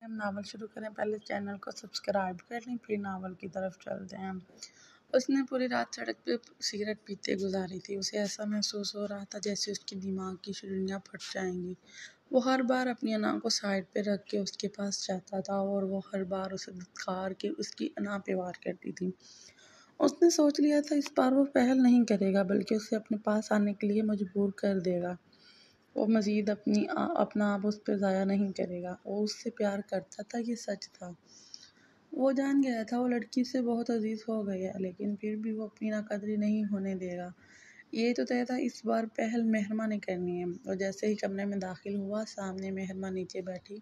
ہم ناول شروع کریں پہلے چینل کو سبسکرائب کر لیں، پھر ناول کی طرف چلتے ہیں۔ اس نے پوری رات سڑک پہ سگریٹ پیتے گزاری تھی۔ اسے ایسا محسوس ہو رہا تھا جیسے اس کے دماغ کی شرنیاں پھٹ جائیں گی۔ وہ ہر بار اپنی انا کو سائیڈ پہ رکھ کے اس کے پاس جاتا تھا اور وہ ہر بار اسے دھتکار کے اس کی انا پہ وار کرتی تھی۔ اس نے سوچ لیا تھا اس بار وہ پہل نہیں کرے گا بلکہ اسے اپنے پاس آنے کے لیے مجبور کر دے گا۔ وہ مزید اپنا آپ اس پہ ضائع نہیں کرے گا۔ وہ اس سے پیار کرتا تھا، یہ سچ تھا۔ وہ جان گیا تھا وہ لڑکی سے بہت عزیز ہو گیا، لیکن پھر بھی وہ اپنی ناقدری نہیں ہونے دے گا۔ یہ تو طے تھا اس بار پہل مہرماں نے کرنی ہے۔ وہ جیسے ہی کمرے میں داخل ہوا، سامنے مہرماں نیچے بیٹھی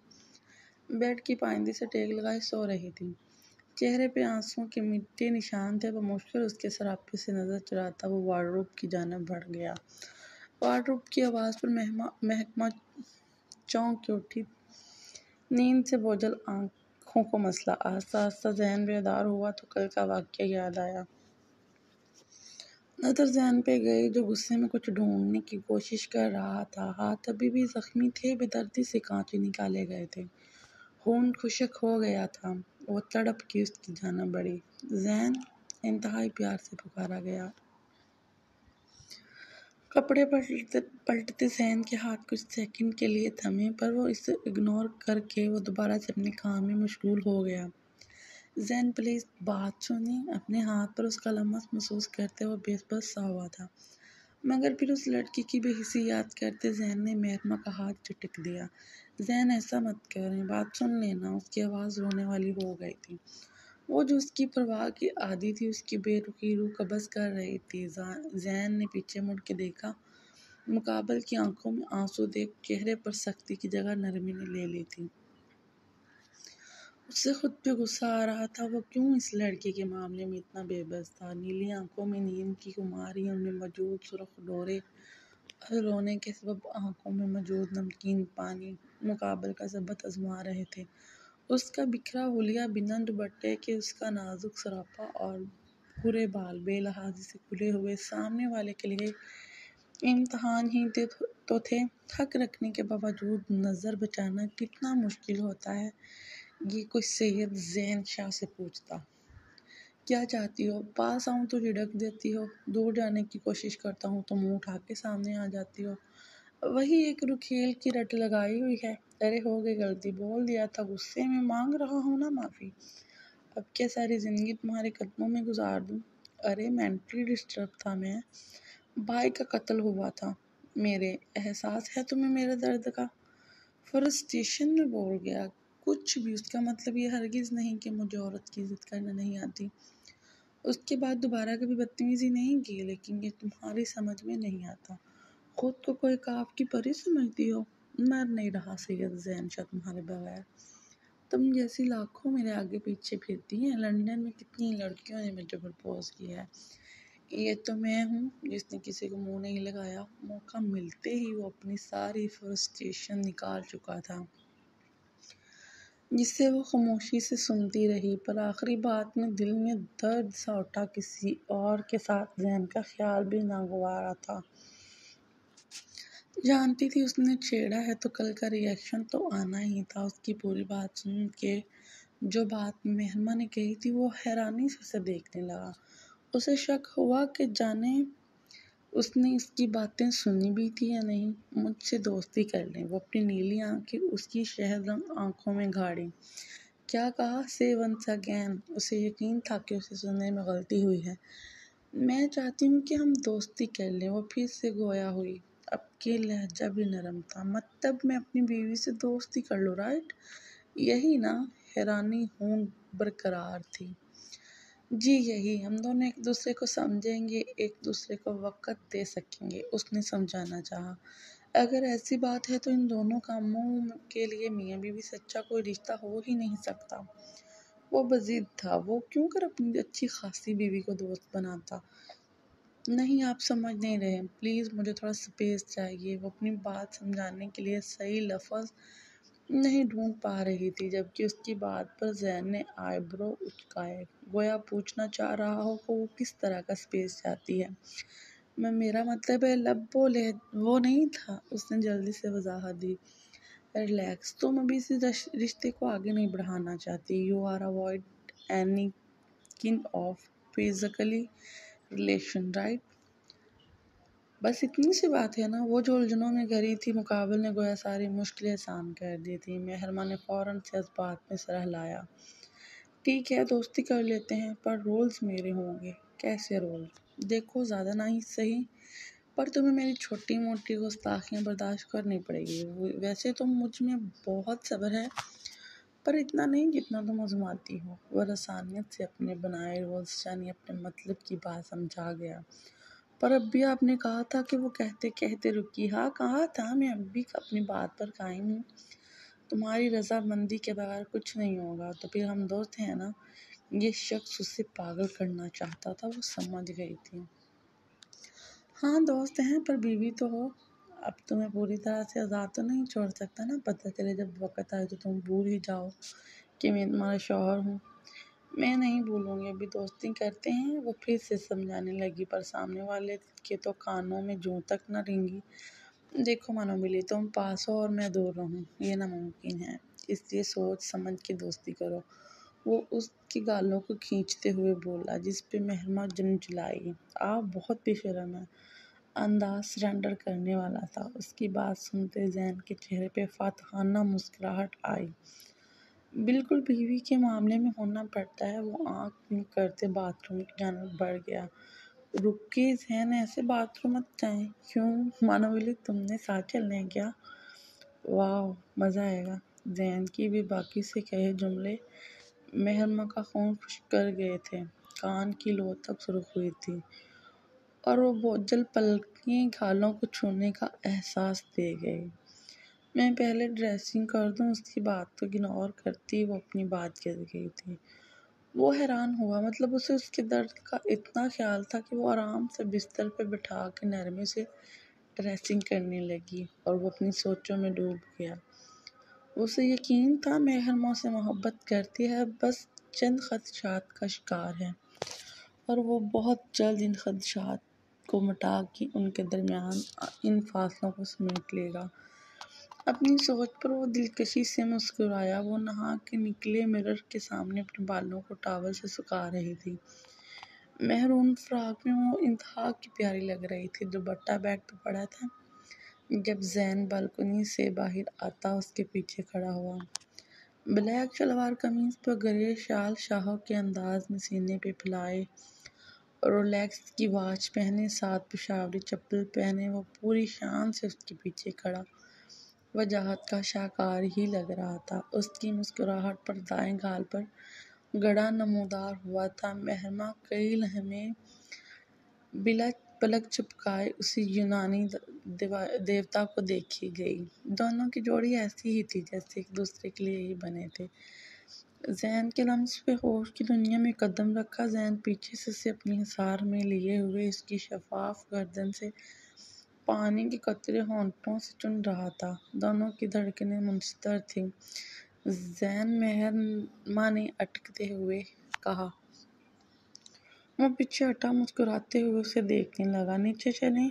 بیڈ کی پائندی سے ٹیک لگائے سو رہی تھی۔ چہرے پہ آنسوؤں کے مٹے نشان تھے۔ وہ مشکل اس کے سراپے سے نظر چراتا وہ وارڈروب کی جانب بڑھ گیا۔ وارڈروب کی آواز پر محکمہ چونک کے اٹھی، نیند سے بوجھل آنکھوں کو مسلا۔ آہستہ آہستہ ذہن بیدار ہوا تو کل کا واقعہ یاد آیا۔ نظر ذہن پہ گئی جو غصے میں کچھ ڈھونڈنے کی کوشش کر رہا تھا۔ ہاتھ ابھی بھی زخمی تھے، بے دردی سے کانٹے نکالے گئے تھے، خون خشک ہو گیا تھا۔ وہ تڑپ کے اس کی جانب بڑھی۔ زین! انتہائی پیار سے پکارا گیا۔ کپڑے پلٹتے زین کے ہاتھ کچھ سیکنڈ کے لیے تھمے، پر وہ اسے اگنور کر کے وہ دوبارہ سے اپنے کام میں مشغول ہو گیا۔ زین پلیز بات سنیں۔ اپنے ہاتھ پر اس کا لمس محسوس کرتے وہ بے بس سا ہوا تھا، مگر پھر اس لڑکی کی بے حسی یاد کرتے زین نے مہرماں کا ہاتھ جھٹک دیا۔ زین ایسا مت کریں، بات سن لینا۔ اس کی آواز رونے والی ہو گئی تھی۔ وہ جو اس کی پرواہ کی عادی تھی اس کی بے رخی روح قبض کر رہی تھی۔ زین نے پیچھے مڑ کے دیکھا۔ مقابل کی آنکھوں میں آنسو دیکھ چہرے پر سختی کی جگہ نرمی نے لے لی تھی۔ اسے خود پہ غصہ آ رہا تھا۔ وہ کیوں اس لڑکی کے معاملے میں اتنا بے بس تھا؟ نیلی آنکھوں میں نیند کی خماری، ان میں موجود سرخ ڈورے اور رونے کے سبب آنکھوں میں موجود نمکین پانی مقابل کا ضبط آزما رہے تھے۔ اس کا بکھرا حلیہ بنا دوپٹے کے، اس کا نازک سراپا اور برے بال بے لحاظی سے کھلے ہوئے سامنے والے کے لیے امتحان ہی تو تھے۔ حق رکھنے کے باوجود نظر بچانا کتنا مشکل ہوتا ہے، یہ کوئی سید زین شاہ سے پوچھتا۔ کیا چاہتی ہو؟ پاس آؤں تو جھڑک دیتی ہو، دور جانے کی کوشش کرتا ہوں تو منہ اٹھا کے سامنے آ جاتی ہو۔ وہی ایک رکھیل کی رٹ لگائی ہوئی ہے۔ ارے ہو گئی غلطی، بول دیا تھا، غصے میں مانگ رہا ہوں نا معافی۔ اب کیا ساری زندگی تمہارے قدموں میں گزار دوں؟ ارے مینٹلی ڈسٹرب تھا میں، بھائی کا قتل ہوا تھا میرے، احساس ہے تمہیں میرے درد کا؟ فرسٹریشن میں بول گیا۔ کچھ بھی، اس کا مطلب یہ ہرگز نہیں کہ مجھے عورت کی عزت کرنا نہیں آتی۔ اس کے بعد دوبارہ کبھی بدتمیزی نہیں کی، لیکن یہ تمہاری سمجھ میں نہیں آتا۔ خود کو کوئی کاف کی پری سمجھتی ہو؟ مر نہیں رہا سید زین شاہ تمہارے بغیر۔ تم جیسی لاکھوں میرے آگے پیچھے پھرتی ہیں۔ لندن میں کتنی لڑکیوں نے مجھے پرپوز کیا ہے۔ یہ تو میں ہوں جس نے کسی کو منہ نہیں لگایا۔ موقع ملتے ہی وہ اپنی ساری فرسٹریشن نکال چکا تھا، جسے وہ خاموشی سے سنتی رہی، پر آخری بات میں دل میں درد سا اٹھا۔ کسی اور کے ساتھ زین کا خیال بھی ناگوارا تھا۔ جانتی تھی اس نے چھیڑا ہے تو کل کا ری ایکشن تو آنا ہی تھا۔ اس کی پوری بات سن کے جو بات مہرماں نے کہی تھی، وہ حیرانی سے اسے دیکھنے لگا۔ اسے شک ہوا کہ جانے اس نے اس کی باتیں سنی بھی تھی یا نہیں۔ مجھ سے دوستی کر لیں۔ وہ اپنی نیلی آنکھیں اس کی شہد رنگ آنکھوں میں گاڑی۔ کیا کہا؟ say once again۔ اسے یقین تھا کہ اسے سننے میں غلطی ہوئی ہے۔ میں چاہتی ہوں کہ ہم دوستی کر لیں۔ وہ پھر سے گویا ہوئی۔ اب کے لہجہ بھی نرم تھا۔ مطلب میں اپنی بیوی سے دوستی کر لوں، رائٹ؟ یہی نا؟ حیرانی ہونٹ برقرار تھی۔ جی یہی۔ ہم دونوں ایک دوسرے کو سمجھیں گے، ایک دوسرے کو وقت دے سکیں گے، اس نے سمجھانا چاہا۔ اگر ایسی بات ہے تو ان دونوں کاموں کے لیے میاں بیوی سے اچھا کوئی رشتہ ہو ہی نہیں سکتا۔ وہ بضد تھا۔ وہ کیوں کر اپنی اچھی خاصی بیوی کو دوست بناتا؟ نہیں، آپ سمجھ نہیں رہے، پلیز مجھے تھوڑا سپیس چاہیے۔ وہ اپنی بات سمجھانے کے لیے صحیح لفظ نہیں ڈھونڈ پا رہی تھی، جبکہ اس کی بات پر زین نے آئی برو اچکائے، گویا پوچھنا چاہ رہا ہو کہ وہ کس طرح کا سپیس چاہتی ہے۔ میرا مطلب ہے، لب وہ نہیں تھا۔ اس نے جلدی سے وضاحت دی۔ ریلیکس، تم ابھی اس رشتے کو آگے نہیں بڑھانا چاہتی. یو آر اوائڈ اینی کن آف فزیکلی ریلیشن رائٹ. بس اتنی سی بات ہے نا. وہ جو الجھنوں میں گھری تھی، مقابل نے گویا ساری مشکلیں آسان کر دی تھی. مہرماں نے فوراً سے اس بات میں سر ہلایا. ٹھیک ہے، دوستی کر لیتے ہیں، پر رولز میرے ہوں گے. کیسے رول؟ دیکھو، زیادہ نہ ہی صحیح، پر تمہیں میری چھوٹی موٹی گستاخیاں برداشت کرنی پڑے گی. ویسے تو مجھ میں بہت صبر ہے، پر اتنا نہیں جتنا تم آزماتی ہو. وہ رسانیت سے اپنے بنائے رولز یعنی اپنے مطلب کی بات سمجھا گیا. پر اب بھی آپ نے کہا تھا کہ وہ کہتے کہتے رکی. ہاں کہا تھا، میں اب بھی اپنی بات پر قائم ہوں. تمہاری رضامندی کے بغیر کچھ نہیں ہوگا. تو پھر ہم دوست ہیں نا. یہ شخص اسے پاگل کرنا چاہتا تھا، وہ سمجھ گئی تھی. ہاں دوست ہیں، پر بیوی تو ہو. اب تمہیں پوری طرح سے آزاد تو نہیں چھوڑ سکتا نا. پتہ چلے جب وقت آئے تو تم بھول ہی جاؤ کہ میں تمہارا شوہر ہوں. میں نہیں بھولوں گی. ابھی دوستی کرتے ہیں. وہ پھر سے سمجھانے لگی، پر سامنے والے کے تو کانوں میں جوں تک نہ رینگی. دیکھو مانو ملی، تم پاس ہو اور میں دور رہوں، یہ ناممکن ہے. اس لیے سوچ سمجھ کے دوستی کرو. وہ اس کی گالوں کو کھینچتے ہوئے بولا، جس پہ مہرماں جنجھلائی. آپ بہت بے شرم ہیں. انداز سرنڈر کرنے والا تھا. اس کی بات سنتے زین کے چہرے پہ فاتحانہ مسکراہٹ آئی. بالکل بیوی کے معاملے میں ہونا پڑتا ہے. وہ آنکھ بند کرتے باتھ روم کی جانب بڑھ گیا. رکیے زین، ایسے باتھ روم مت جائیں. کیوں مانولی، تم نے ساتھ چلنا ہے کیا؟ واو، مزہ آئے گا. زین کی بھی باقی سے کہے جملے مہرماں کا خون خشک کر گئے تھے. کان کی لو تک سرخ ہوئی تھی اور وہ بوجھل پلکیں گالوں کو چھونے کا احساس دے گئی. میں پہلے ڈریسنگ کر دوں. اس کی بات کو اگنور کرتی وہ اپنی بات کر گئی تھی. وہ حیران ہوا. مطلب اسے اس کے درد کا اتنا خیال تھا کہ وہ آرام سے بستر پہ بٹھا کے نرمی سے ڈریسنگ کرنے لگی اور وہ اپنی سوچوں میں ڈوب گیا. اسے یقین تھا مہرماں سے محبت کرتی ہے، بس چند خدشات کا شکار ہے، اور وہ بہت جلد ان خدشات کو مٹا کے ان کے درمیان ان فاصلوں کو سمیٹ لے گا. اپنی سوچ پر وہ دلکشی سے مسکرایا. وہ نہا کے نکلے مرر کے سامنے اپنے بالوں کو ٹاول سے سکھا رہی تھی. مہرون فراق میں وہ انتہا کی پیاری لگ رہی تھی. دوپٹہ بیڈ پہ پڑا تھا. جب زین بالکنی سے باہر آتا اس کے پیچھے کھڑا ہوا. بلیک شلوار قمیض پر گرے شال شاہوں کے انداز میں سینے پہ پھیلائے، رولیکس کی واچ پہنے، ساتھ پشاوری چپل پہنے وہ پوری شان سے اس کے پیچھے کھڑا وجاہت کا شاہکار ہی لگ رہا تھا. اس کی مسکراہٹ پر دائیں گال پر گڑا نمودار ہوا تھا. مہرماں کئی لمحے بلا پلک جھپکائے اسی یونانی دیوتا کو دیکھی گئی. دونوں کی جوڑی ایسی ہی تھی جیسے ایک دوسرے کے لیے ہی بنے تھے. زین کے لمس پہ ہوش کی دنیا میں قدم رکھا. زین پیچھے سے اسے اپنی حصار میں لیے ہوئے اس کی شفاف گردن سے پانی کے قطرے ہونٹوں سے چن رہا تھا. دونوں کی دھڑکنیں منشتر تھیں. زین، مہرماں نے اٹکتے ہوئے کہا. وہ پیچھے ہٹا، مسکراتے ہوئے اسے دیکھنے لگا. نیچے چلیں؟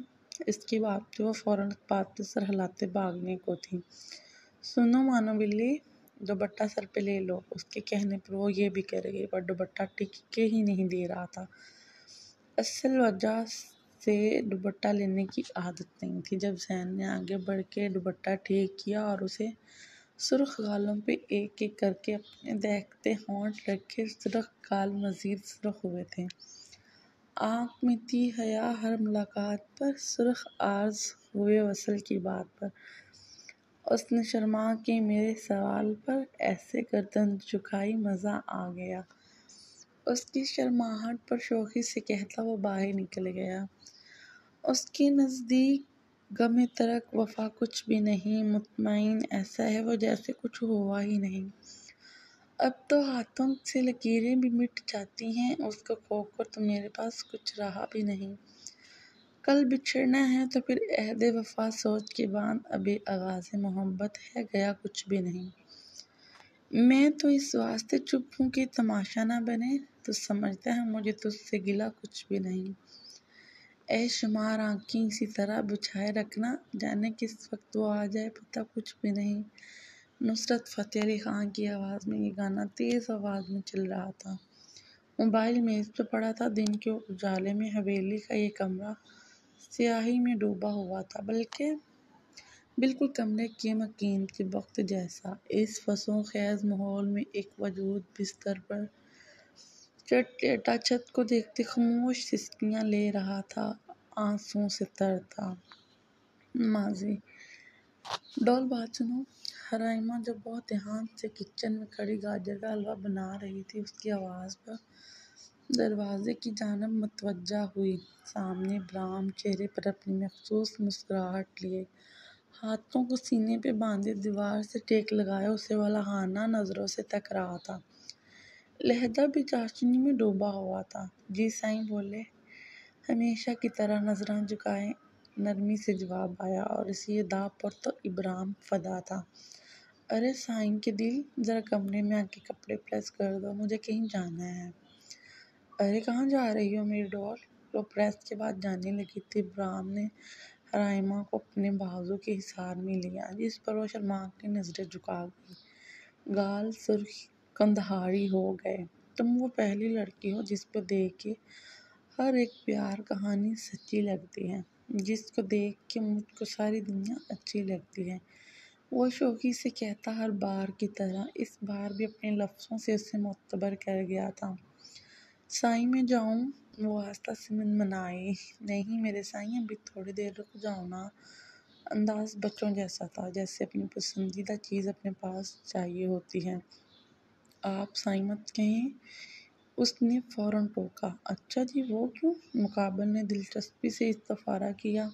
اس کی بات پہ وہ فوراً اس بات پہ سر ہلاتے بھاگنے کو تھی. سنو مانو بلی، دوپٹہ سر پہ لے لو. اس کے کہنے پر وہ یہ بھی کر گئی، پر دوپٹہ ٹکے ہی نہیں دے رہا تھا. اصل وجہ سے دوپٹہ لینے کی عادت نہیں تھی. جب زین نے آگے بڑھ کے دوپٹہ ٹھیک کیا اور اسے سرخ گالوں پہ ایک ایک کر کے اپنے دہکتے ہونٹ رکھے، سرخ گال مزید سرخ ہوئے تھے. آنکھ میں تھی حیا ہر ملاقات پر، سرخ آرز ہوئے وصل کی بات پر. اس نے شرما کے میرے سوال پر ایسے گردن جھکائی، مزہ آ گیا. اس کی شرماہٹ پر شوخی سے کہتا وہ باہر نکل گیا. اس کے نزدیک غم ترک وفا کچھ بھی نہیں. مطمئن ایسا ہے وہ جیسے کچھ ہوا ہی نہیں. اب تو ہاتھوں سے لکیریں بھی مٹ جاتی ہیں. اس کو کھو کر تو میرے پاس کچھ رہا بھی نہیں. کل بچھڑنا ہے تو پھر عہد وفا سوچ کے باندھ. ابھی آغاز محبت ہے، گیا کچھ بھی نہیں. میں تو اس واسطے چپ ہوں کہ تماشا نہ بنے. تو سمجھتا ہے مجھے تجھ سے گلہ کچھ بھی نہیں. اے شمار آنکھیں اسی طرح بچھائے رکھنا، جانے کس وقت وہ آ جائے پتہ کچھ بھی نہیں۔ نصرت فتح علی خان کی آواز میں یہ گانا تیز آواز میں چل رہا تھا۔ موبائل میز پہ پڑا تھا۔ دن کے اجالے میں حویلی کا یہ کمرہ سیاہی میں ڈوبا ہوا تھا، بالکل کمرے کے مکین کے وقت جیسا۔ اس فسوں خیز ماحول میں ایک وجود بستر پر چٹ لیٹا چھت کو دیکھتے خاموش سسکیاں لے رہا تھا، آنسوؤں سے تر تھا۔ ماضی ڈول بات سنو۔ حرائمہ جب بہت دھیان سے کچن میں کھڑی گاجر کا حلوہ بنا رہی تھی، اس کی آواز پر دروازے کی جانب متوجہ ہوئی۔ سامنے ابراہیم چہرے پر اپنی مخصوص مسکراہٹ لیے ہاتھوں کو سینے پہ باندھے دیوار سے ٹیک لگائے اسے والہانہ نظروں سے تک رہا تھا۔ لہجہ بھی چاشنی میں ڈوبا ہوا تھا۔ جی سائیں بولے، ہمیشہ کی طرح نظراں جھکائے نرمی سے جواب آیا، اور اسی ادا پر تو ابراہیم فدا تھا۔ ارے سائیں کے دل، ذرا کمرے میں آ کے کپڑے پریس کر دو، مجھے کہیں جانا ہے۔ ارے کہاں جا رہی ہو میری ڈول؟ وہ پریس کے بعد جانے لگی تھی۔ ابراہیم نے حرائمہ کو اپنے بازو کے حصار میں لیا، جس پر وہ شرما کے نظریں جھکا گئی۔ گال سرخ کندہاری ہو گئے۔ تم وہ پہلی لڑکی ہو جس کو دیکھ کے ہر ایک پیار کہانی سچی لگتی ہے، جس کو دیکھ کے مجھ کو ساری دنیا اچھی لگتی ہے، وہ شوخی سے کہتا ہر بار کی طرح۔ اس بار بھی اپنے لفظوں سے اسے معتبر کر گیا تھا۔ سائیں میں جاؤں؟ وہ آہستہ سے منمنائی۔ نہیں میرے سائیں، ابھی تھوڑی دیر رک جاؤ نا۔ انداز بچوں جیسا تھا، جیسے اپنی پسندیدہ چیز اپنے پاس چاہیے ہوتی ہے۔ آپ سائیں مت کہیں، اس نے فوراً ٹوکا۔ اچھا جی، وہ کیوں؟ مقابل نے دلچسپی سے استفارہ کیا۔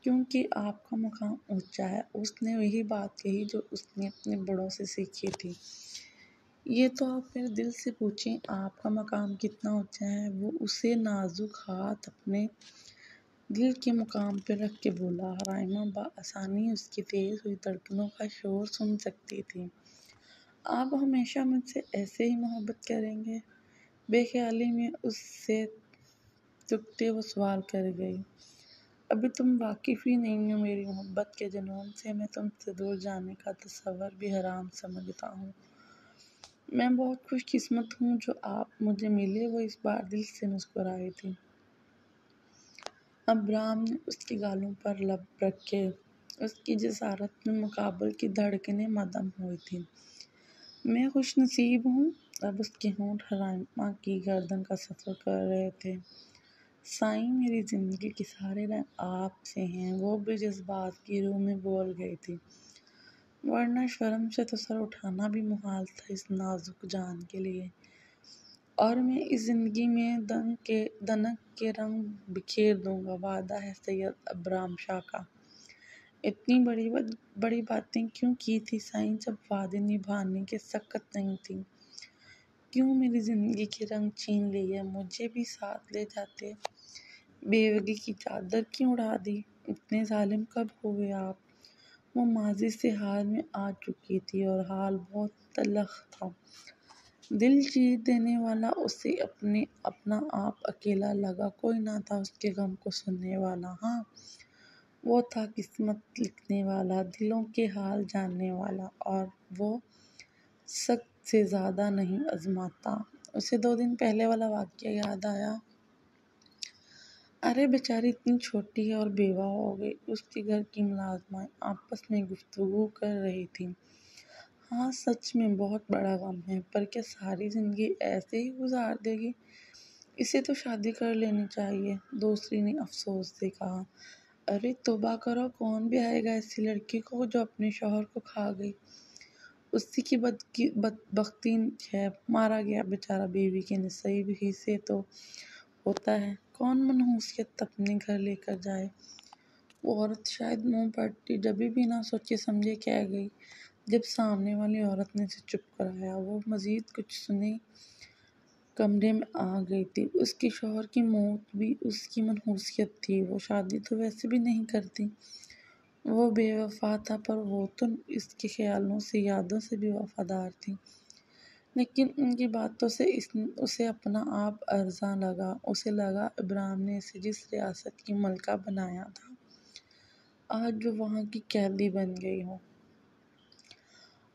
کیونکہ آپ کا مقام اونچا ہے۔ اس نے وہی بات کہی جو اس نے اپنے بڑوں سے سیکھی تھی۔ یہ تو آپ میرے دل سے پوچھیں، آپ کا مقام کتنا اونچا ہے؟ وہ اسے نازک ہاتھ اپنے دل کے مقام پہ رکھ کے بولا۔ حرائمہ بآسانی اس کی تیز ہوئی دھڑکنوں کا شور سن سکتی تھی۔ آپ ہمیشہ مجھ سے ایسے ہی محبت کریں گے؟ بے خیالی میں اس سے چکتے وہ سوال کر گئی۔ ابھی تم واقف ہی نہیں ہو میری محبت کے جنون سے۔ میں تم سے دور جانے کا تصور بھی حرام سمجھتا ہوں۔ میں بہت خوش قسمت ہوں جو آپ مجھے ملے۔ وہ اس بار دل سے مسکرائی تھی۔ ابراہیم نے اس کے گالوں پر لب رکھے۔ اس کی جسارت میں مقابل کی دھڑکنیں مدھم ہوئی تھیں۔ میں خوش نصیب ہوں۔ اب اس کے ہونٹ حرائمہ کی گردن کا سفر کر رہے تھے۔ سائیں، میری زندگی کے سارے رنگ آپ سے ہیں، وہ بھی جذبات کی روح میں بول گئی تھی، ورنہ شرم سے تو سر اٹھانا بھی محال تھا اس نازک جان کے لیے۔ اور میں اس زندگی میں دنک کے رنگ بکھیر دوں گا، وعدہ ہے سید ابراہیم شاہ کا۔ اتنی بڑی باتیں کیوں کی تھی سائیں جب وعدے نبھانے کے سخت نہیں تھی؟ کیوں میری زندگی کے رنگ چھین لیے؟ مجھے بھی ساتھ لے جاتے۔ بیوگی کی چادر کیوں اڑا دی؟ اتنے ظالم کب ہوئے آپ؟ وہ ماضی سے حال میں آ چکی تھی اور حال بہت تلخ تھا۔ دل چیر دینے والا۔ اسے اپنا آپ اکیلا لگا، کوئی نہ تھا اس کے غم کو سننے والا۔ ہاں، وہ تھا قسمت لکھنے والا، دلوں کے حال جاننے والا، اور وہ سخت سے زیادہ نہیں آزماتا۔ اسے 2 دن پہلے والا واقعہ یاد آیا۔ ارے بیچاری اتنی چھوٹی ہے اور بیوہ ہو گئی۔ اس کے گھر کی ملازمائیں آپس میں گفتگو کر رہی تھیں۔ ہاں سچ میں بہت بڑا غم ہے، پر کیا ساری زندگی ایسے ہی گزار دے گی؟ اسے تو شادی کر لینی چاہیے، دوسری نے افسوس سے کہا۔ ارے توبہ کرو، کون بھی آئے گا ایسی لڑکی کو جو اپنے شوہر کو کھا گئی؟ اسی کی بدبختی ہے، مارا گیا بیچارہ بیوی کے نصیب ہی سے تو ہوتا ہے۔ کون منحوسیت اپنے گھر لے کر جائے؟ وہ عورت شاید منہ پھٹی جبھی بھی نہ سوچے سمجھے کہہ گئی۔ جب سامنے والی عورت نے اسے چپ کرایا، وہ مزید کچھ سنے کمرے میں آ گئی تھی۔ اس کے شوہر کی موت بھی اس کی منحوسیت تھی، وہ شادی تو ویسے بھی نہیں کرتی۔ وہ بے وفا تھا، پر وہ تو اس کے خیالوں سے، یادوں سے بھی وفادار تھی۔ لیکن ان کی باتوں سے اسے اپنا آپ ارزاں لگا۔ اسے لگا ابرام نے اسے جس ریاست کی ملکہ بنایا تھا آج وہ وہاں کی قیدی بن گئی ہو۔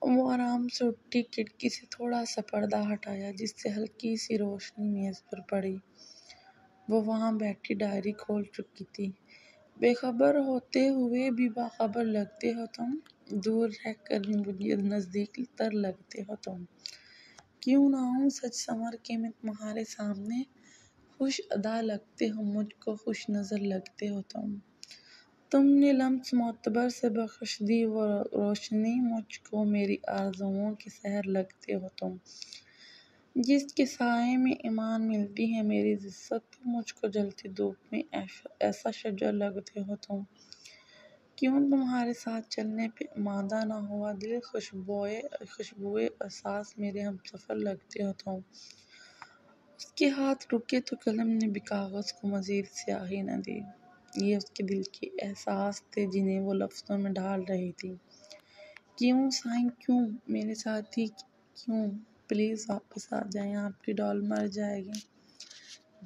وہ آرام سے اٹھی، کھڑکی سے تھوڑا سا پردہ ہٹایا جس سے ہلکی سی روشنی میز پر پڑی۔ وہ وہاں بیٹھی ڈائری کھول چکی تھی۔ بے خبر ہوتے ہوئے بھی باخبر لگتے ہو تم، دور رہ کر بھی مجھے نزدیک تر لگتے ہو تم۔ کیوں نہ ہوں سچ سنور کے میں تمہارے سامنے، خوش ادا لگتے ہو مجھ کو، خوش نظر لگتے ہو تم۔ تم نے لمس معتبر سے بخش دی وہ روشنی مجھ کو، میری آرزوؤں کے سحر لگتے ہو تم۔ جس کے سائے میں ایمان ملتی ہے میری عزت، تم مجھ کو جلتی دھوپ میں ایسا شجر لگتے ہو تم۔ کیوں تمہارے ساتھ چلنے پہ آمادہ نہ ہوا دل، خوشبوئے احساس میرے ہمسفر لگتے ہو تم۔ اس کے ہاتھ رکے تو قلم نے بھی کاغذ کو مزید سیاہی نہ دی۔ یہ اس کے دل کے احساس تھے جنہیں وہ لفظوں میں ڈھال رہی تھی۔ کیوں سائیں کیوں میرے ساتھی، کیوں؟ پلیز واپس آ جائیں، آپ کی ڈال مر جائے گی۔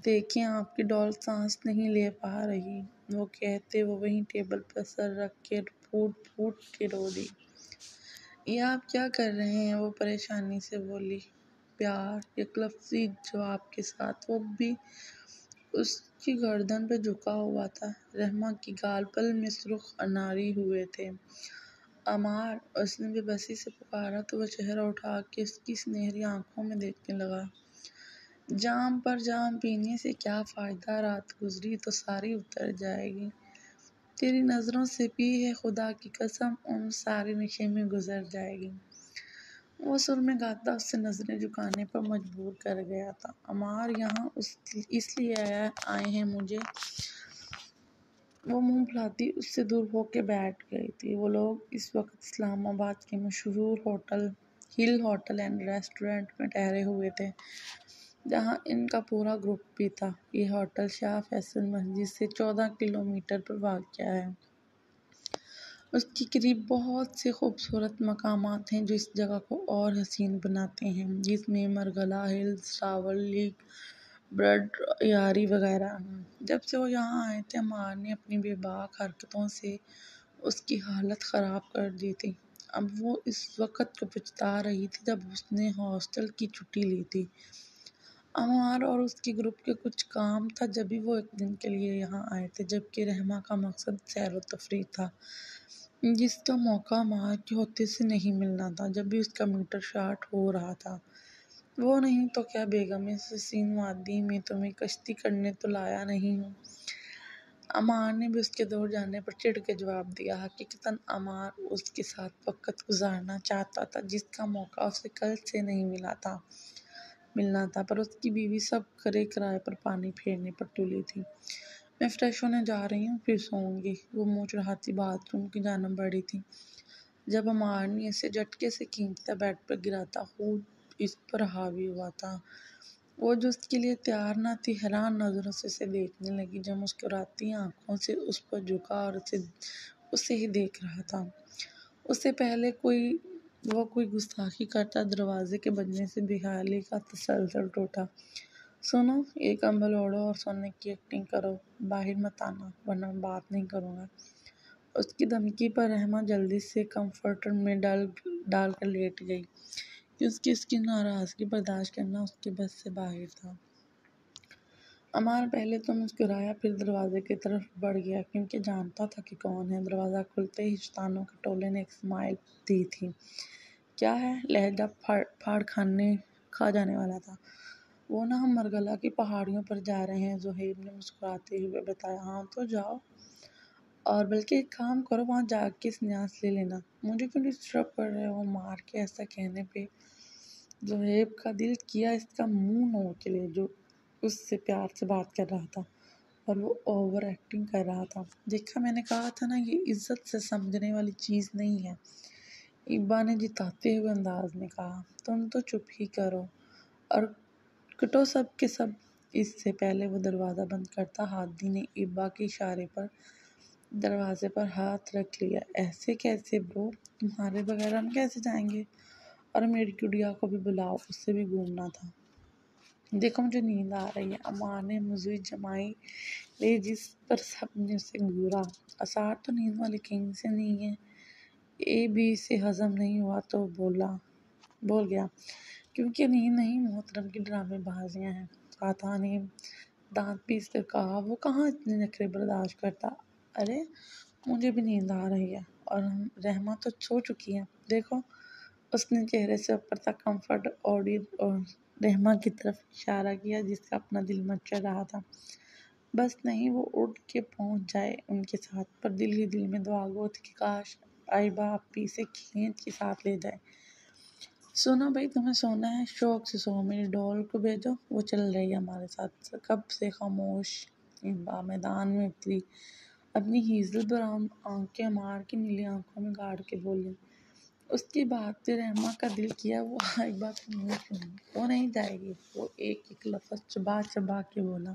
دیکھیں آپ کی ڈال سانس نہیں لے پا رہی۔ وہ کہتے وہ وہیں ٹیبل پر سر رکھ کے پھوٹ پھوٹ کے رو دی۔ یہ آپ کیا کر رہے ہیں؟ وہ پریشانی سے بولی۔ پیار، یک لفظی جواب کے ساتھ۔ وہ بھی اس کی گردن پہ جھکا ہوا تھا۔ رحمہ کی گال پل میں سرخ اناری ہوئے تھے۔ عمار! اس نے بے بسی سے پکارا تو وہ چہرہ اٹھا کے اس کی سنہری آنکھوں میں دیکھنے لگا۔ جام پر جام پینے سے کیا فائدہ، رات گزری تو ساری اتر جائے گی۔ تیری نظروں سے پی ہے خدا کی قسم، عمر سارے نشے میں گزر جائے گی۔ وہ سر میں گاتا اس سے نظریں جھکانے پر مجبور کر گیا تھا۔ عمار یہاں اس لیے آئے ہیں مجھے۔ وہ منہ پھلاتی اس سے دور ہو کے بیٹھ گئی تھی۔ وہ لوگ اس وقت اسلام آباد کے مشہور ہوٹل ہل ہوٹل اینڈ ریسٹورنٹ میں ٹھہرے ہوئے تھے، جہاں ان کا پورا گروپ بھی تھا۔ یہ ہوٹل شاہ فیصل مسجد سے 14 کلومیٹر پر واقع ہے۔ اس کے قریب بہت سے خوبصورت مقامات ہیں جو اس جگہ کو اور حسین بناتے ہیں، جس میں Margalla Hills, Rawal Lake, bird aviary وغیرہ ہیں۔ جب سے وہ یہاں آئے تھے عمار نے اپنی بے باک حرکتوں سے اس کی حالت خراب کر دی تھی۔ اب وہ اس وقت کو پچھتا رہی تھی جب اس نے ہاسٹل کی چھٹی لی تھی۔ عمار اور اس کے گروپ کے کچھ کام تھا جبھی وہ ایک دن کے لیے یہاں آئے تھے، جبکہ رحمہ کا مقصد سیر و تفریح تھا، جس کا موقع عمار کے ہوتے سے نہیں ملنا تھا۔ جبھی اس کا میٹر شارٹ ہو رہا تھا۔ وہ نہیں تو کیا بیگم، اس حسین وادی میں تمہیں کشتی کرنے تو لایا نہیں ہوں۔ عمار نے بھی اس کے دور جانے پر چڑ کے جواب دیا۔ حقیقتاً عمار اس کے ساتھ وقت گزارنا چاہتا تھا جس کا موقع اسے کل سے نہیں ملنا تھا، پر اس کی بیوی سب کرائے پر پانی پھیرنے پر تلی تھی۔ میں فریش ہونے جا رہی ہوں، پھر سوؤں گی۔ وہ منہ چڑھاتی باتھ روم کی جانب بڑھی تھی جب عمار نے اسے جھٹکے سے کھینچتا بیڈ پر گراتا خود اس پر حاوی ہوا تھا۔ وہ جو اس کے لیے تیار نہ تھی، حیران نظروں سے اسے دیکھنے لگی جو مسکراتی آنکھوں سے اس پر جھکا اور اسے ہی دیکھ رہا تھا۔ اس سے پہلے وہ کوئی گستاخی کرتا، دروازے کے بجنے سے بے حیائی کا تسلسل ٹوٹا۔ سنو، ایک کمبل اوڑھو اور سونے کی ایکٹنگ کرو، باہر مت آنا ورنہ میں بات نہیں کروں گا۔ اس کی دھمکی پر رحمہ جلدی سے کمفرٹر میں ڈال کر لیٹ گئی، کیونکہ اس کی ناراضگی برداشت کرنا اس کے بس سے باہر تھا۔ عمار پہلے تو مسکرایا، پھر دروازے کی طرف بڑھ گیا کیونکہ جانتا تھا کہ کون ہے۔ دروازہ کھلتے ہی شیطانوں کے ٹولے نے ایک اسمائل دی تھی۔ کیا ہے؟ لہجہ پھاڑ کھا جانے والا تھا۔ وہ نہ ہم مرگلا کی پہاڑیوں پر جا رہے ہیں، زہیب نے مسکراتے ہوئے بتایا۔ ہاں تو جاؤ، اور بلکہ ایک کام کرو، وہاں جا کے سنیاس لے لینا۔ مجھے کیوں ڈسٹرب کر رہے ہو؟ عمار کے ایسا کہنے پہ زہیب کا دل کیا اس کا منہ نوچ لے، جو اس سے پیار سے بات کر رہا تھا اور وہ اوور ایکٹنگ کر رہا تھا۔ دیکھا، میں نے کہا تھا نا، یہ عزت سے سمجھنے والی چیز نہیں ہے، ابا نے جتاتے ہوئے انداز میں کہا۔ تم تو چپ ہی کرو اور کٹو سب کے سب۔ اس سے پہلے وہ دروازہ بند کرتا ہادی نے ابا کے اشارے پر دروازے پر ہاتھ رکھ لیا۔ ایسے کیسے برو؟ تمہارے بغیر ہم کیسے جائیں گے؟ اور میری گڑیا کو بھی بلاؤ، اس سے بھی گھومنا تھا۔ دیکھو مجھے نیند آ رہی ہے، اماں نے موضوع جمائی لے جس پر سب نے اسے گھورا۔ اسرار تو نیند والے کنگ سے نہیں ہے۔ اے بی سے ہضم نہیں ہوا تو بول گیا، کیونکہ نیند نہیں محترم کی ڈرامے بازیاں ہیں۔ فاتح نے دانت پیس کر کہا، وہ کہاں اتنے نخرے برداشت کرتا۔ ارے مجھے بھی نیند آ رہی ہے، اور رحمہ تو سو چکی ہے، دیکھو۔ اس نے چہرے سے اوپر تک کمفرٹ اوڑھی اور رحمہ کی طرف اشارہ کیا جس کا اپنا دل مچل رہا تھا۔ بس نہیں وہ اڑ کے پہنچ جائے ان کے ساتھ، پر دل ہی دل میں دعا گو تھی کہ کاش آئبہ آپی سے کھینچ کے ساتھ لے جائے۔ سونا بھائی، تمہیں سونا ہے، شوق سے سو، میری ڈول کو بھیجو، وہ چل رہی ہے ہمارے ساتھ۔ کب سے خاموش آئبہ میدان میں اتری، اپنی ہیزل براؤن آنکھیں مار کے نیلی آنکھوں میں گاڑ کے بولی۔ اس کی بات سے رحمہ کا دل کیا وہ آئبہ کا منہ چومے۔ وہ نہیں جائے گی، وہ ایک ایک لفظ چبا چبا کے بولا۔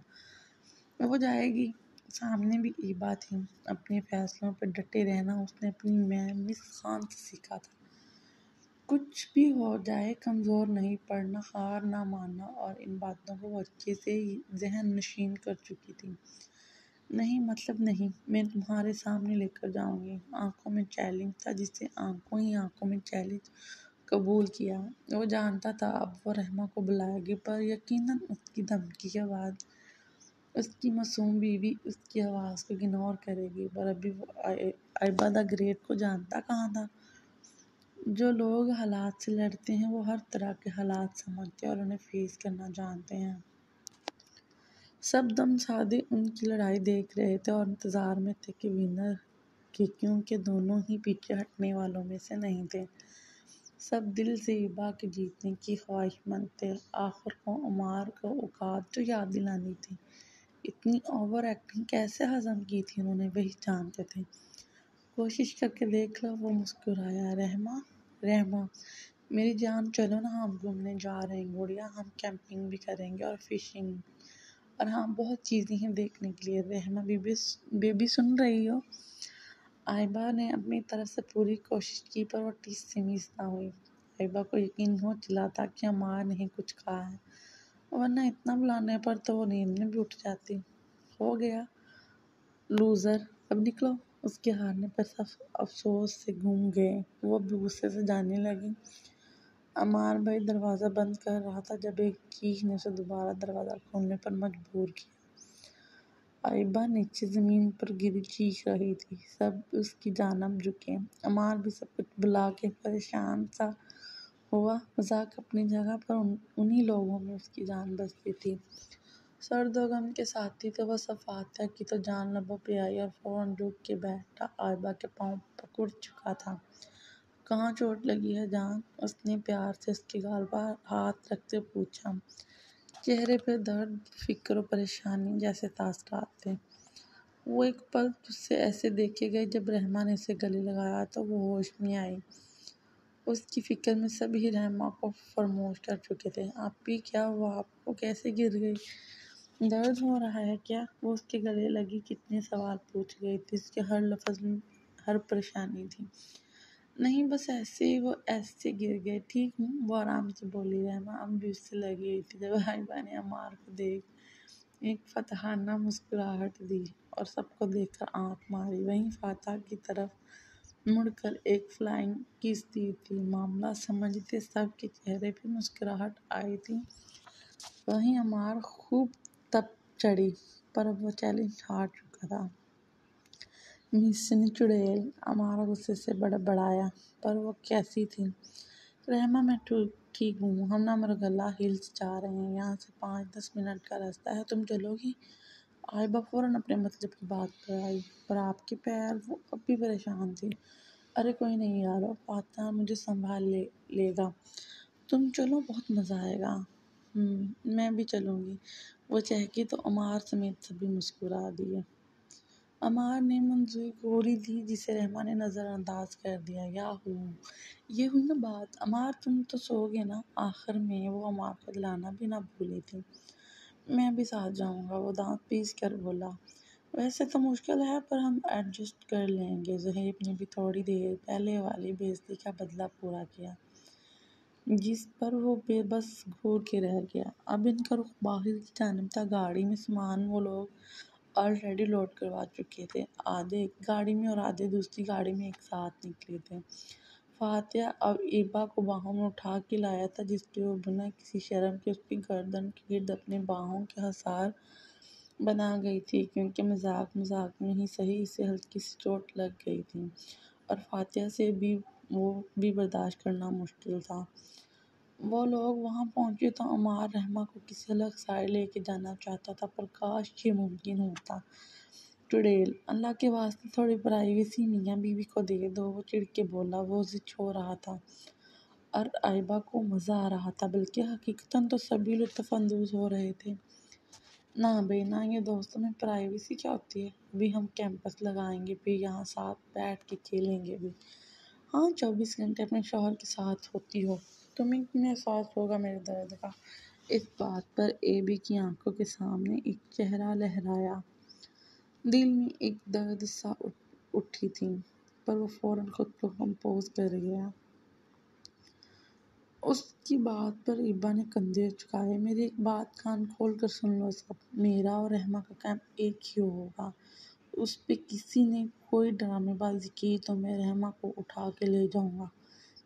وہ جائے گی۔ سامنے بھی ایبا تھی، اپنے فیصلوں پہ ڈٹے رہنا اس نے اپنی ماں مس خان سے سیکھا تھا۔ کچھ بھی ہو جائے کمزور نہیں پڑنا، ہار نہ ماننا، اور ان باتوں کو وہ اچھے سے ذہن نشین کر چکی تھی۔ نہیں مطلب نہیں، میں تمہارے سامنے لے کر جاؤں گی۔ آنکھوں میں چیلنج تھا جسے آنکھوں ہی آنکھوں میں چیلنج قبول کیا۔ وہ جانتا تھا اب وہ رحمہ کو بلائے گی، پر یقیناً اس کی دھمکی کے بعد اس کی معصوم بیوی اس کی آواز کو اگنور کرے گی۔ پر ابھی وہ آئبہ دی گریٹ کو جانتا کہاں تھا۔ جو لوگ حالات سے لڑتے ہیں وہ ہر طرح کے حالات سمجھتے اور انہیں فیس کرنا جانتے ہیں۔ سب دم سادے ان کی لڑائی دیکھ رہے تھے اور انتظار میں تھے کہ ونر کے، کیونکہ دونوں ہی پیچھے ہٹنے والوں میں سے نہیں تھے۔ سب دل سے ایبا کے جیتنے کی خواہش مند تھے۔ آخر کو عمار کو اوقات جو یاد دلانی تھی، اتنی اوور ایکٹنگ کیسے ہضم کی تھی انہوں نے، وہی جانتے تھے۔ کوشش کر کے دیکھ لو، وہ مسکرایا۔ رحمہ میری جان، چلو نا، ہم گھومنے جا رہے ہیں گڑیا، ہم کیمپنگ بھی کریں گے اور فشنگ، اور ہاں بہت چیزیں ہیں دیکھنے کے لیے۔ رحمہ بیبی سن رہی ہو؟ آئبہ نے اپنی طرف سے پوری کوشش کی، پر وہ ٹیس سے میس نہ ہوئی۔ آئبہ کو یقین ہو چلا تھا کہ عمار نے کچھ کہا ہے، ورنہ اتنا بلانے پر تو وہ نیند میں بھی اٹھ جاتی۔ ہو گیا لوزر، اب نکلو۔ اس کے ہارنے پر سب افسوس سے گھوم گئے، وہ بھی غصے سے جانے لگی۔ عمار بھائی دروازہ بند کر رہا تھا جب ایک چیخ نے اسے دوبارہ دروازہ کھولنے پر مجبور کیا۔ آئبہ نیچے زمین پر گری چیخ رہی تھی، سب اس کی جانب جھکے۔ عمار بھی سب کچھ بھلا کے پریشان سا ہوا۔ مذاق اپنی جگہ، پر انہی لوگوں میں اس کی جان بستی تھی۔ سرد و غم کے ساتھی تھے وہ سب۔ فاتح کی تو جان لبوں پہ آئی اور فوراً جھک کے بیٹھا، آئبہ کے پاؤں پکڑ چکا تھا۔ کہاں چوٹ لگی ہے جان؟ اس نے پیار سے اس کے گال پر ہاتھ رکھتے پوچھا۔ چہرے پہ درد، فکر و پریشانی جیسے تاثرات تھے۔ وہ ایک پل تجھ سے ایسے دیکھے گئے جب رحمہ نے اسے گلے لگایا تو وہ ہوش میں آئی۔ اس کی فکر میں سب ہی رحمہ کو فراموش کر چکے تھے۔ آپی کیا ہوا آپ کو، کیسے گر گئی؟ درد ہو رہا ہے کیا؟ وہ اس کے گلے لگی کتنے سوال پوچھ گئی تھی، اس کے ہر لفظ میں ہر پریشانی تھی۔ نہیں بس ایسے ہی، وہ ایسے گر گئے، ٹھیک ہوں، وہ آرام سے بولی۔ رحمہ اب بھی اس سے لگی ہوئی تھی جب آئبہ نے عمار کو دیکھ ایک فتحانہ مسکراہٹ دی اور سب کو دیکھ کر آنکھ ماری، وہیں فاتح کی طرف مڑ کر ایک فلائنگ کس دی تھی۔ معاملہ سمجھتے سب کے چہرے پہ مسکراہٹ آئی تھی۔ وہیں عمار خوب تپ چڑھی، پر اب وہ چیلنج ہار چکا تھا۔ مِسنی چڑیل، عمار غصے سے بڑبڑایا۔ پر وہ کیسی تھی؟ رحمہ میں ٹھیک ہوں، ہم نا مرغلہ ہلز جا رہے ہیں، یہاں سے 5-10 منٹ کا راستہ ہے، تم چلو گی؟ آئبہ فوراً اپنے مطلب کی بات پر آئی۔ پر آپ کے پیر؟ وہ اب بھی پریشان تھی۔ ارے کوئی نہیں یارو، فاتح مجھے سنبھال لے گا، تم چلو، بہت مزہ آئے گا۔ میں بھی چلوں گی، وہ چہکی تو عمار سمیت سبھی مسکرا دیے۔ عمار نے منظوری گھوری دی جسے رحمہ نے نظر انداز کر دیا۔ یاہو، یہ ہوئی نا بات، عمار تم تو سو گے نا؟ آخر میں وہ عمار کو دلانا بھی نہ بھولی تھی۔ میں بھی ساتھ جاؤں گا، وہ دانت پیس کر بولا۔ ویسے تو مشکل ہے، پر ہم ایڈجسٹ کر لیں گے۔ زہیب نے بھی تھوڑی دیر پہلے والی بے عزتی کا بدلہ پورا کیا۔ جس پر وہ بے بس گھور کے رہ گیا۔ اب ان کا رخ باہر کی جانب تھا۔ گاڑی میں سامان وہ لوگ آلریڈی لوڈ کروا چکے تھے، آدھے ایک گاڑی میں اور آدھے دوسری گاڑی میں ایک ساتھ نکلے تھے۔ فاتح اب ایبا کو باہوں میں اٹھا کے لایا تھا، جس پہ وہ بنا کسی شرم کے اس کی گردن کے گرد اپنے باہوں کے حصار بنا گئی تھی، کیونکہ مذاق میں ہی صحیح اسے ہلکی سی چوٹ لگ گئی تھی اور فاتح سے وہ بھی برداشت کرنا مشکل تھا۔ وہ لوگ وہاں پہنچے تو عمار رحمہ کو کسی الگ سائڈ لے کے جانا چاہتا تھا، پر کاش یہ ممکن ہوتا۔ چڑیل: اللہ کے واسطے تھوڑی پرائیویسی میاں بیوی کو دے دو، وہ چڑ کے بولا۔ وہ ضد ہو رہا تھا اور ایبا کو مزہ آ رہا تھا، بلکہ حقیقتاً تو سبھی لطف اندوز ہو رہے تھے۔ نہ بے نہ، یہ دوستوں میں پرائیویسی کیا ہوتی ہے؟ ابھی ہم کیمپس لگائیں گے، پھر یہاں ساتھ بیٹھ کے کھیلیں گے بھی۔ ہاں، 24 گھنٹے اپنے شوہر کے ساتھ ہوتی ہو، تمہیں کیوں احساس ہوگا میرے درد کا؟ اس بات پر ایبی کی آنکھوں کے سامنے ایک چہرہ لہرایا۔ دل میں ایک درد سا اٹھی تھی، پر وہ فوراً خود کو کمپوز کر گیا۔ اس کی بات پر ایبا نے کندھے جھکائے۔ میری ایک بات کان کھول کر سن لو سب، میرا اور رحمہ کا کیمپ ایک ہی ہوگا۔ اس پہ کسی نے کوئی ڈرامے بازی کی تو میں رحمہ کو اٹھا کے لے جاؤں گا،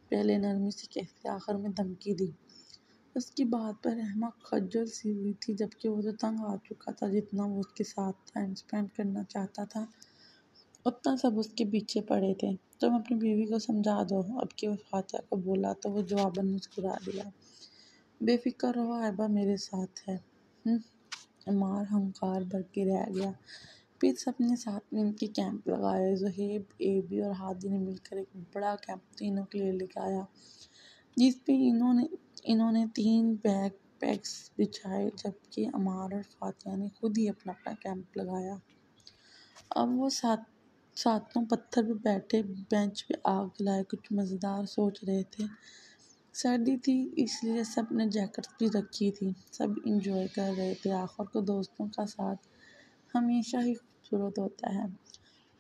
پہلے نرمی سے کہتے آخر میں دھمکی دی۔ اس کی بات پر رحمہ خجل سی ہوئی تھی، جبکہ وہ تو تنگ آ چکا تھا۔ جتنا وہ اس کے ساتھ ٹائم اسپینڈ کرنا چاہتا تھا، اتنا سب اس کے پیچھے پڑے تھے۔ تم اپنی بیوی کو سمجھا دو، اب کہ وہ فاتحہ کو بولا تو وہ جواباً مسکرا دیا۔ بے فکر رہو، ایبا میرے ساتھ ہے۔ عمار ہنکار بھر کے رہ گیا۔ پھر سب نے ساتھ میں ان کے کیمپ لگائے۔ زہیب، ایبی اور ہادی نے مل کر ایک بڑا کیمپ تینوں کے لیے لگایا، جس پہ انہوں نے 3 بیک پیکس بچھائے، جبکہ عمار اور فاتحہ نے خود ہی اپنا کیمپ لگایا۔ اب وہ ساتوں پتھر پہ بیٹھے بینچ پہ آگ جلائے کچھ مزیدار سوچ رہے تھے۔ سردی تھی، اس لیے سب نے جیکٹس بھی رکھی تھی۔ سب انجوائے کر رہے تھے۔ آخر کو دوستوں کا ساتھ ہمیشہ ہی خوبصورت ہوتا ہے۔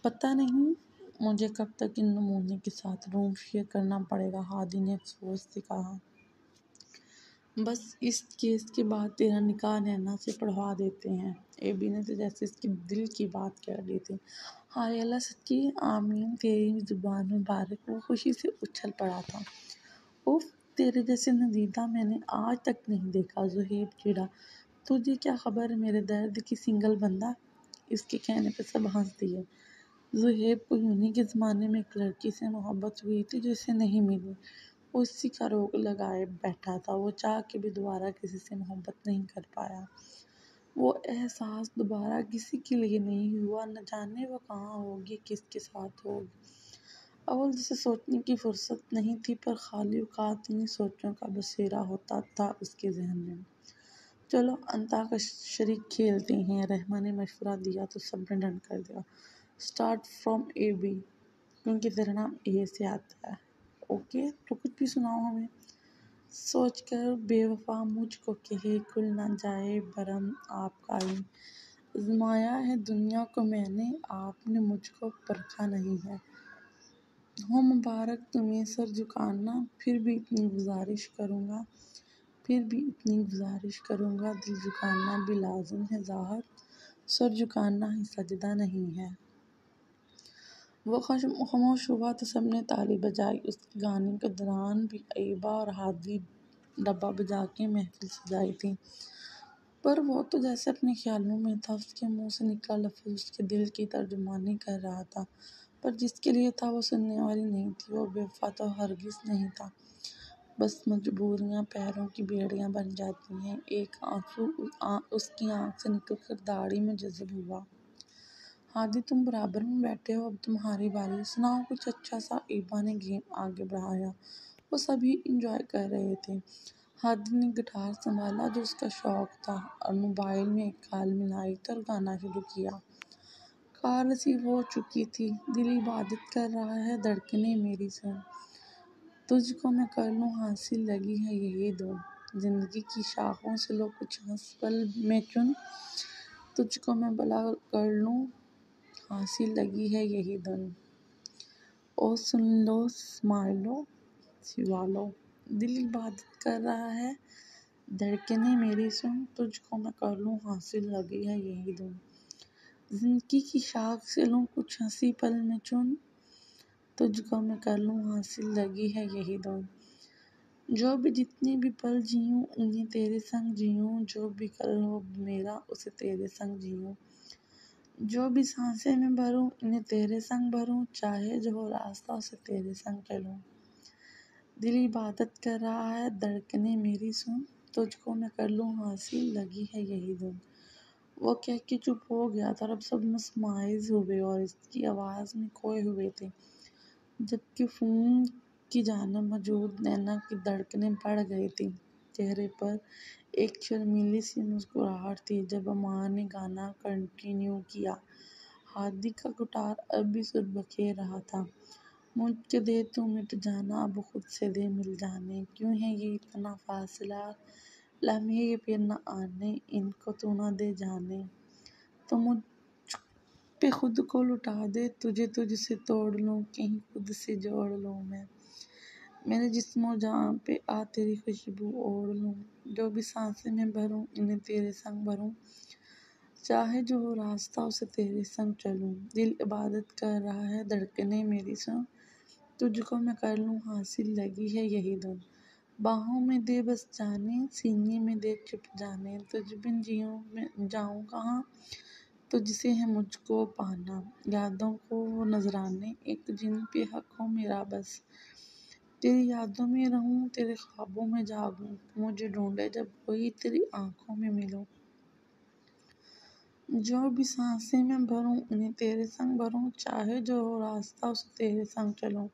پتہ نہیں مجھے کب تک ان نمونے کے ساتھ روم شیئر کرنا پڑے گا، ہادی نے افسوس سے کہا۔ بس اس کیس کے بعد تیرا نکاح نینا سے پڑھوا دیتے ہیں۔ ایبی نے تو جیسے اس کے دل کی بات کہہ دی تھی۔ ہائے اللہ، سچی؟ آمین، تیری زبان مبارک۔ وہ خوشی سے اچھل پڑا تھا۔ اف، تیرے جیسے ندیدہ میں نے آج تک نہیں دیکھا۔ زہیب چڑھا۔ تجھے کیا خبر میرے درد کی سنگل بندہ؟ اس کے کہنے پہ سب ہنس دیے۔ زہیب کو یونہی کے زمانے میں ایک لڑکی سے محبت ہوئی تھی جو اسے نہیں ملی۔ وہ اسی کا روگ لگائے بیٹھا تھا۔ وہ چاہ کے بھی دوبارہ کسی سے محبت نہیں کر پایا۔ وہ احساس دوبارہ کسی کے لیے نہیں ہوا۔ نہ جانے وہ کہاں ہوگی، کس کے ساتھ ہوگی۔ اول جسے سوچنے کی فرصت نہیں تھی، پر خالی اوقات انہی سوچوں کا بسیرا ہوتا تھا اس کے ذہن میں۔ چلو انتاکشری کھیلتے ہیں، رحمہ نے مشورہ دیا تو سب نے ڈن کر دیا۔ اسٹارٹ فرام اے بی، کیونکہ تیرا نام اے سے آتا ہے۔ اوکے، تو کچھ بھی سناؤ ہمیں۔ سوچ کر بے وفا مجھ کو کہے، کھل نہ جائے بھرم آپ کا علم۔ آزمایا ہے دنیا کو میں نے، آپ نے مجھ کو پرکھا نہیں ہے۔ ہو مبارک تمہیں سر جھکانا، پھر بھی اتنی گزارش کروں گا، دل جھکانا بھی لازم ہے ظاہر، سر جھکانا ہی سجدہ نہیں ہے۔ وہ خاموش ہوا تو سب نے تالی بجائی۔ اس کے گانے کے دوران بھی ایبا اور ہادی ڈبہ بجا کے محفل سجائی تھی، پر وہ تو جیسے اپنے خیالوں میں تھا۔ اس کے منہ سے نکلا لفظ اس کے دل کی ترجمانی کر رہا تھا، پر جس کے لیے تھا وہ سننے والی نہیں تھی۔ وہ بے وفا تو ہرگز نہیں تھا، بس مجبوریاں پیروں کی بیڑیاں بن جاتی ہیں۔ ایک آنسو اس کی آنکھ سے نکل کر داڑھی میں جذب ہوا۔ ہادی، تم برابر میں بیٹھے ہو، اب تمہاری باری، سناؤ کچھ اچھا سا۔ ایبا نے گیم آگے بڑھایا۔ وہ سبھی انجوائے کر رہے تھے۔ ہادی نے گٹار سنبھالا جو اس کا شوق تھا، اور موبائل میں ایک کال ملائی تو گانا شروع کیا۔ کال ریسیو ہو چکی تھی۔ دل عبادت کر رہا ہے، دھڑکنیں میری سن، تجھ کو میں کر لوں حاصل لگی ہے یہی دھن، زندگی کی شاخوں سے لو کچھ ہنس پل میں چن، تجھ کو میں بھلا کر لوں حاصل لگی ہے یہی دھن۔ او سن لو سمائلو سیوالو، دل عبادت کر رہا ہے دھڑکنیں میری سن، تجھ کو میں کر لوں حاصل لگی ہے یہی دن۔ زندگی کی شاخ سے لوں کچھ ہنسی پل میں چن، تجھ کو میں کر لوں حاصل لگی ہے یہی دن۔ جو بھی جتنے بھی پل جیوں انہیں تیرے سنگ جیوں، جو بھی کل ہو میرا اسے تیرے سنگ جیوں۔ جو بھی سانسیں میں بھروں انہیں تیرے سنگ بھروں، چاہے جو ہو راستہ اسے تیرے سنگ چلوں۔ دل عبادت کر رہا ہے دھڑکنیں میری سن، تجھ کو میں کر لوں حاصل لگی ہے یہی دن۔ وہ کہہ کے چپ ہو گیا تھا اور اب سب مسمائز ہوئے اور اس کی آواز میں کھوئے ہوئے تھے، جبکہ فون کی جانب موجود نینا کی دھڑکنیں بڑھ گئی تھیں۔ چہرے پر ایک شرمیلی سی مسکراہٹ تھی جب امان نے گانا کنٹینیو کیا۔ ہادی کا گٹار اب بھی سر بکھیر رہا تھا۔ مجھ کے دے تو مٹ جانا اب خود سے دے مل جانے، کیوں ہے یہ اتنا فاصلہ لمحے یہ پھر نہ آنے، ان کو تو نہ دے جانے۔ تو مجھ پہ خود کو لٹا دے، تجھے تجھ سے توڑ لوں، کہیں خود سے جوڑ لوں میں۔ میرے جسم و جاں پہ آ تیری خوشبو اوڑھ لوں، جو بھی سانسیں میں بھروں انہیں تیرے سنگ بھروں، چاہے جو ہو راستہ اسے تیرے سنگ چلوں۔ دل عبادت کر رہا ہے دھڑکنیں میری سن، تجھ کو میں کر لوں حاصل لگی ہے یہی دن۔ باہوں میں دے بس جانے، سینے میں دے چھپ جانے، تجھ بن جیوں میں جاؤں کہاں، تجھ سے ہے مجھ کو پانا۔ یادوں کو وہ نذرانے ایک جن پہ حق ہو میرا بس، تیری یادوں میں رہوں تیرے خوابوں میں جاگوں، مجھے ڈھونڈے جب کوئی تیری آنکھوں میں ملوں۔ جو بھی سانسیں میں بھروں انہیں تیرے سنگ بھروں، چاہے جو ہو راستہ اسے تیرے سنگ چلوں۔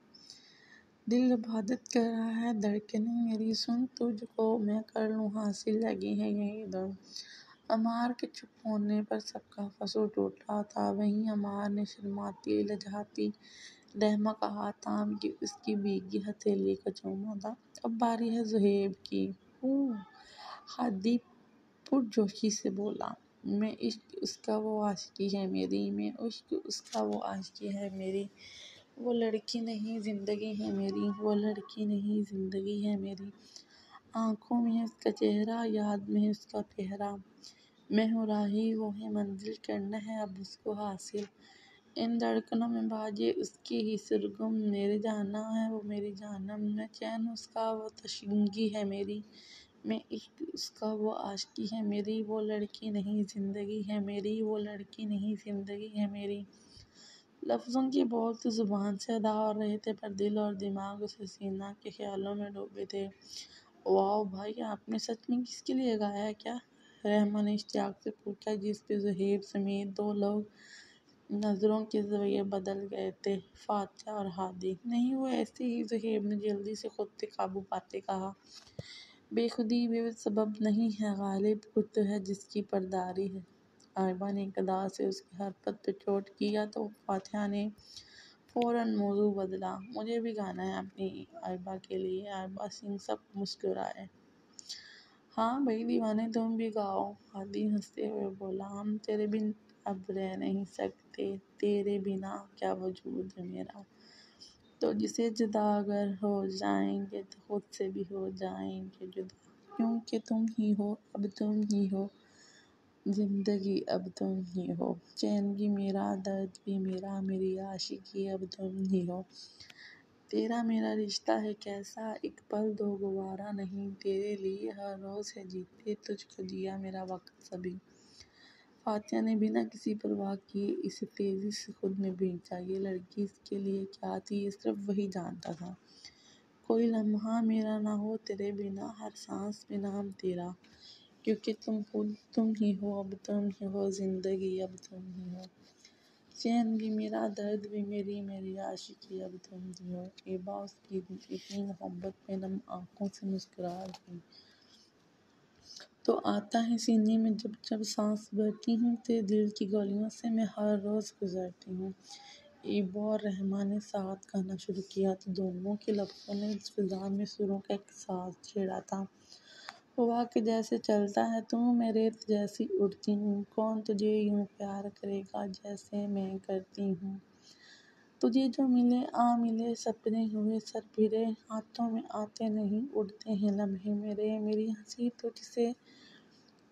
دل عبادت کر رہا ہے دھڑکنیں میری سن، تجھ کو میں کر لوں حاصل لگی ہے یہی دن۔ عمار کے چپ ہونے پر سب کا فسر ٹوٹا تھا، وہیں عمار نے شرماتی لجاتی لہمہ کہا تھا کہ اس کی بھیگی ہتھیلی کو چوما تھا۔ اب باری ہے زہیب کی۔ ہادی پرجوشی سے بولا، میں عشق اس کا وہ عاشقی ہے میری، میں عشق اس کا وہ عاشقی ہے میری، وہ لڑکی نہیں زندگی ہے میری، وہ لڑکی نہیں زندگی ہے میری۔ آنکھوں میں ہے اس کا چہرہ، یاد میں ہے اس کا پہرا، میں ہوں راہی وہ ہے منزل، کرنا ہے اب اس کو حاصل۔ ان دھڑکنوں میں باجے اس کی ہی سرگم، میرے جانا ہے وہ میری جانم، میں چین اس کا وہ تشنگی ہے میری، میں عشق اس کا وہ عاشقی ہے میری، وہ لڑکی نہیں زندگی ہے میری، وہ لڑکی نہیں زندگی ہے میری۔ لفظوں کے بول تو زبان سے ادا ہو رہے تھے پر دل اور دماغ اسے سینا کے خیالوں میں ڈوبے تھے۔ واؤ بھائی، آپ نے سچ میں کس کے لیے گایا ہے کیا؟ رحمہ نے اشتیاق سے پوچھا، جس پہ زہیب سمیت دو لوگ نظروں کے زاویے بدل گئے تھے، فاتحہ اور ہادی۔ نہیں، وہ ایسے ہی، زہیب نے جلدی سے خود پہ قابو پاتے کہا۔ بے خودی بے سبب نہیں ہے غالب، کچھ تو ہے جس کی پرداری ہے۔ عائبہ نے ایک ادا سے اس کی حرکت پہ چوٹ کیا تو فاتحہ نے فوراً موضوع بدلا، مجھے بھی گانا ہے اپنی عائبہ کے لیے۔ عائبہ سنگھ سب مسکرائے۔ ہاں بھائی دیوانے، تم بھی گاؤ، ہادی ہنستے ہوئے بولا۔ ہم تیرے بن اب رہ نہیں سکتے، تیرے بنا کیا وجود ہے میرا، تجھ سے جدا اگر ہو جائیں گے تو خود سے بھی ہو جائیں گے جدا، کیونکہ تم ہی ہو اب تم ہی ہو زندگی اب تم ہی ہو، چین بھی میرا درد بھی میرا، میری عاشقی اب تم ہی ہو، تیرا میرا رشتہ ہے کیسا ایک پل دو گوارا نہیں، تیرے لیے ہر روز ہے جیتے تجھ کو دیا میرا وقت سبھی۔ فاتحہ نے بنا کسی پرواہ کیے اسے تیزی سے خود میں بھیجا۔ یہ لڑکی اس کے لیے کیا تھی یہ صرف وہی جانتا تھا۔ کوئی لمحہ میرا نہ ہو تیرے بنا، ہر سانس میں نام تیرا، کیونکہ تم خود تم ہی ہو اب تم ہی ہو زندگی اب تم ہی ہو، چین بھی میرا درد بھی میری، میری عاشقی اب تم ہی ہو۔ ایبا اس کی اتنی محبت میں نم آنکھوں سے مسکرا رہی تو آتا ہے سینے میں جب جب سانس بھرتی ہوں، تیرے دل کی گلیوں سے میں ہر روز گزرتی ہوں۔ ایبا اور رحمہ نے ساتھ گانا شروع کیا تو دونوں کے لفظوں نے اس فضا میں سروں کا ایک ساز چھیڑا تھا۔ ہوا کہ جیسے چلتا ہے تو میں ریت جیسی اڑتی ہوں، کون تجھے یوں پیار کرے گا جیسے میں کرتی ہوں، تجھے جو ملے آ ملے، سپنے ہوئے سر پھرے، ہاتھوں میں آتے نہیں اڑتے ہیں لمحے میرے، میری ہنسی تجھ سے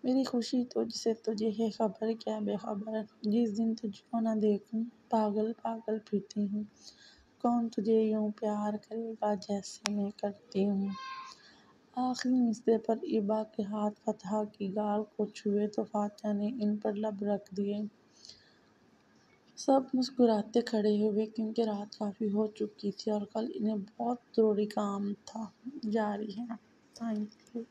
میری خوشی تجھ سے، تجھے ہے خبر کیا بے خبر، جس دن تجھ کو نہ دیکھوں پاگل پاگل پھرتی ہوں، کون تجھے یوں پیار کرے گا جیسے میں کرتی ہوں۔ آخری مصرعے پر ایبا کے ہاتھ فتح کی گال کو چھوئے تو فاتحہ نے ان پر لب رکھ دیے۔ سب مسکراتے کھڑے ہوئے کیونکہ رات کافی ہو چکی تھی اور کل انہیں بہت ضروری کام تھا۔ جاری ہے۔ Thank you.